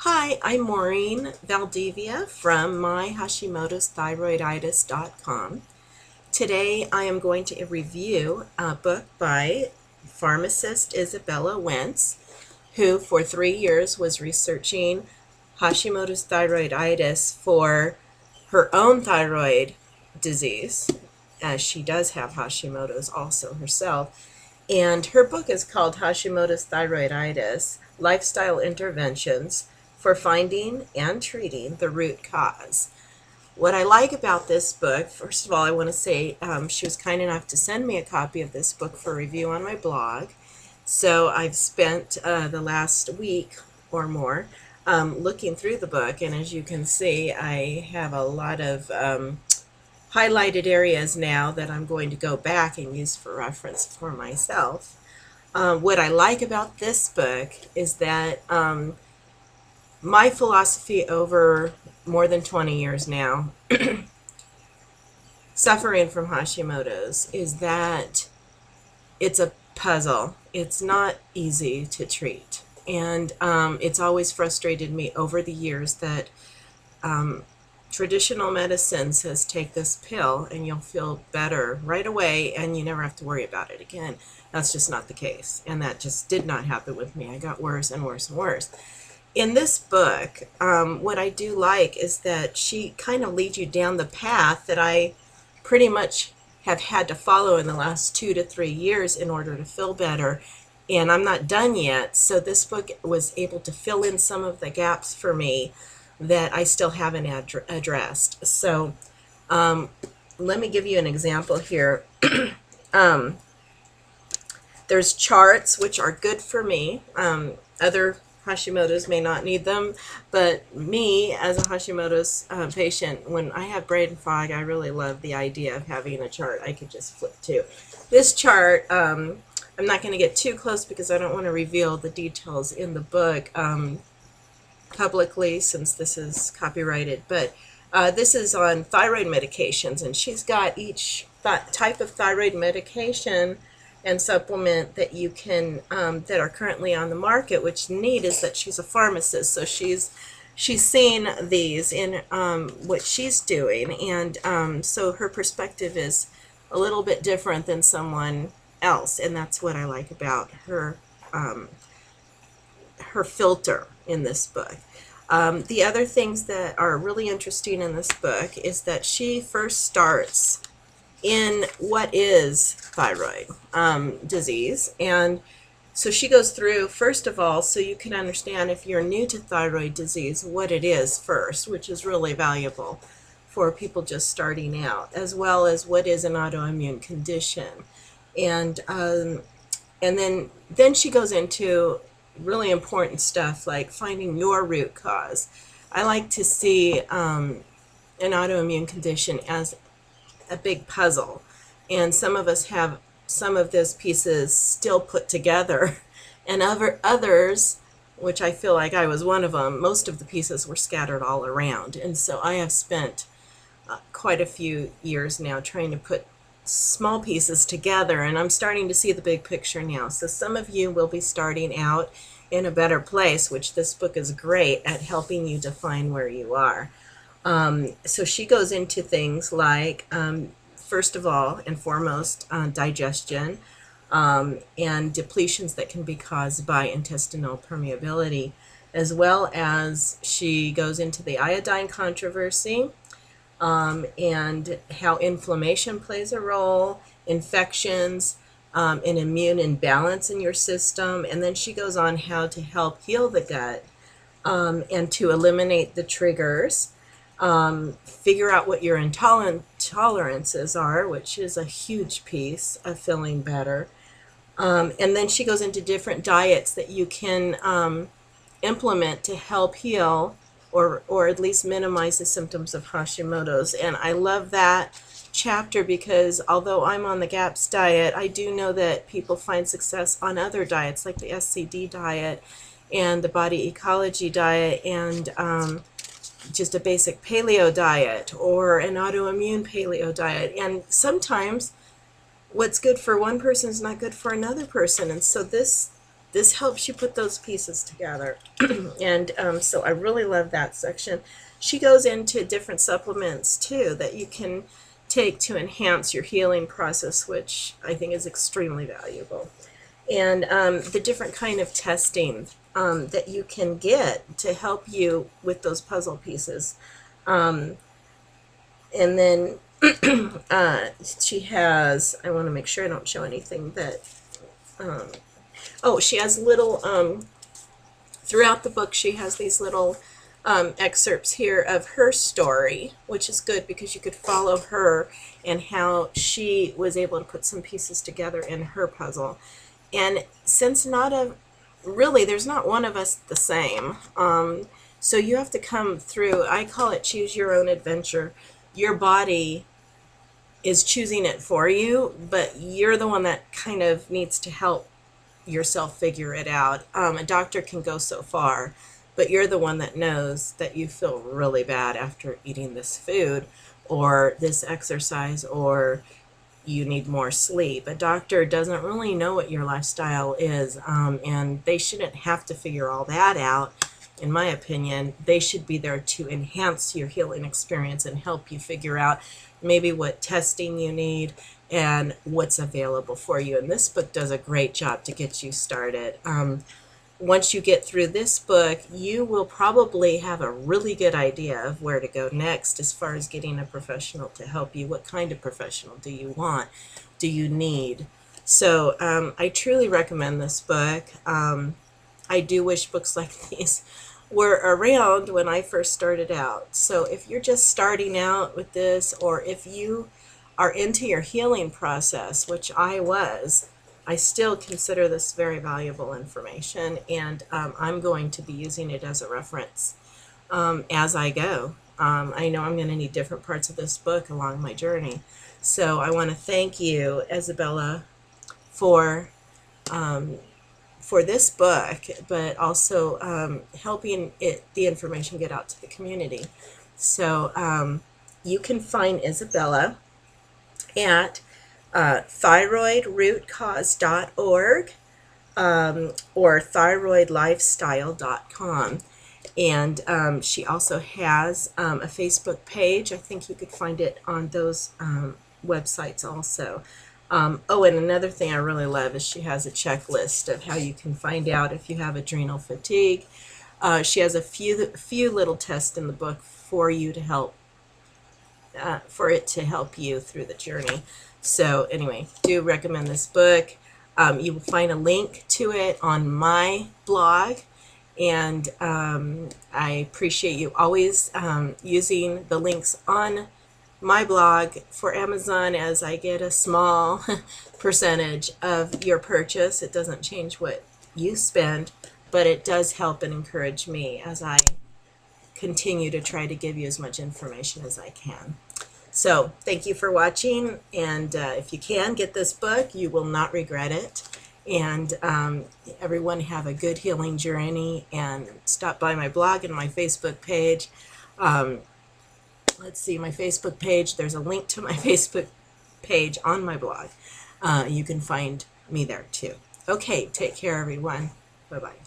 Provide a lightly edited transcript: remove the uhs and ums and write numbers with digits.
Hi, I'm Maureen Valdivia from myhashimotosthyroiditis.com. Today I am going to review a book by pharmacist Izabella Wentz, who for 3 years was researching Hashimoto's thyroiditis for her own thyroid disease, as she does have Hashimoto's also herself. And her book is called Hashimoto's Thyroiditis, Lifestyle Interventions for Finding and Treating the Root Cause. What I like about this book, first of all, I want to say she was kind enough to send me a copy of this book for review on my blog. So I've spent the last week or more looking through the book, and as you can see, I have a lot of highlighted areas now that I'm going to go back and use for reference for myself. What I like about this book is that my philosophy over more than 20 years now, suffering from Hashimoto's, is that it's a puzzle. It's not easy to treat. And it's always frustrated me over the years that traditional medicine says take this pill and you'll feel better right away and you never have to worry about it again. That's just not the case. And that just did not happen with me. I got worse and worse and worse. In this book, what I do like is that she kind of leads you down the path that I pretty much have had to follow in the last 2 to 3 years in order to feel better. And I'm not done yet, so this book was able to fill in some of the gaps for me that I still haven't addressed. So let me give you an example here. There's charts, which are good for me. Other Hashimoto's may not need them, but me as a Hashimoto's patient, when I have brain fog, I really love the idea of having a chart I could just flip to. This chart, I'm not going to get too close because I don't want to reveal the details in the book publicly since this is copyrighted, but this is on thyroid medications, and she's got each type of thyroid medication and supplement that you can that are currently on the market. Which neat is that she's a pharmacist, so she's seen these in what she's doing, and so her perspective is a little bit different than someone else, and that's what I like about her her filter in this book. The other things that are really interesting in this book is that she first starts in what is thyroid disease. And so she goes through, first of all, so you can understand if you're new to thyroid disease, what it is first, which is really valuable for people just starting out, as well as what is an autoimmune condition. And then she goes into really important stuff like finding your root cause. I like to see an autoimmune condition as a big puzzle, and some of us have some of those pieces still put together, and others, which I feel like I was one of them, most of the pieces were scattered all around. And so I have spent quite a few years now trying to put small pieces together, and I'm starting to see the big picture now. So some of you will be starting out in a better place, which this book is great at helping you define where you are. So she goes into things like, first of all and foremost, digestion and depletions that can be caused by intestinal permeability, as well as she goes into the iodine controversy and how inflammation plays a role, infections, an immune imbalance in your system, and then she goes on how to help heal the gut and to eliminate the triggers. Figure out what your intolerances are, which is a huge piece of feeling better. And then she goes into different diets that you can implement to help heal or at least minimize the symptoms of Hashimoto's. And I love that chapter because although I'm on the GAPS diet, I do know that people find success on other diets like the SCD diet and the body ecology diet and just a basic paleo diet or an autoimmune paleo diet. And sometimes what's good for one person is not good for another person. And so this this helps you put those pieces together. And so I really love that section. She goes into different supplements too that you can take to enhance your healing process, which I think is extremely valuable. And the different kind of testing that you can get to help you with those puzzle pieces. And then she has, I want to make sure I don't show anything that, oh, she has little, throughout the book she has these little excerpts here of her story, which is good because you could follow her and how she was able to put some pieces together in her puzzle. And since really there's not one of us the same, so you have to come through, I call it choose your own adventure. Your body is choosing it for you, but you're the one that kind of needs to help yourself figure it out. A doctor can go so far, but you're the one that knows that you feel really bad after eating this food or this exercise, or you need more sleep. A doctor doesn't really know what your lifestyle is, and they shouldn't have to figure all that out. In my opinion, they should be there to enhance your healing experience and help you figure out maybe what testing you need and what's available for you. And this book does a great job to get you started. Once you get through this book, you will probably have a really good idea of where to go next as far as getting a professional to help you. What kind of professional do you want? Do you need? So I truly recommend this book. I do wish books like these were around when I first started out. So if you're just starting out with this, or if you are into your healing process, which I was, I still consider this very valuable information, and I'm going to be using it as a reference as I go. I know I'm going to need different parts of this book along my journey. So I want to thank you, Izabella, for this book, but also helping the information get out to the community. So you can find Izabella at thyroidrootcause.org or thyroidlifestyle.com. And she also has a Facebook page. I think you could find it on those websites also. Oh, and another thing I really love is she has a checklist of how you can find out if you have adrenal fatigue. She has a few little tests in the book for you to help, for it to help you through the journey. So anyway, do recommend this book. You will find a link to it on my blog, and I appreciate you always using the links on my blog for Amazon, as I get a small percentage of your purchase. It doesn't change what you spend, but it does help and encourage me as I continue to try to give you as much information as I can. So thank you for watching, and if you can, get this book. You will not regret it. And everyone have a good healing journey, and stop by my blog and my Facebook page. Let's see, my Facebook page, there's a link to my Facebook page on my blog. You can find me there too. Okay, take care everyone. Bye-bye.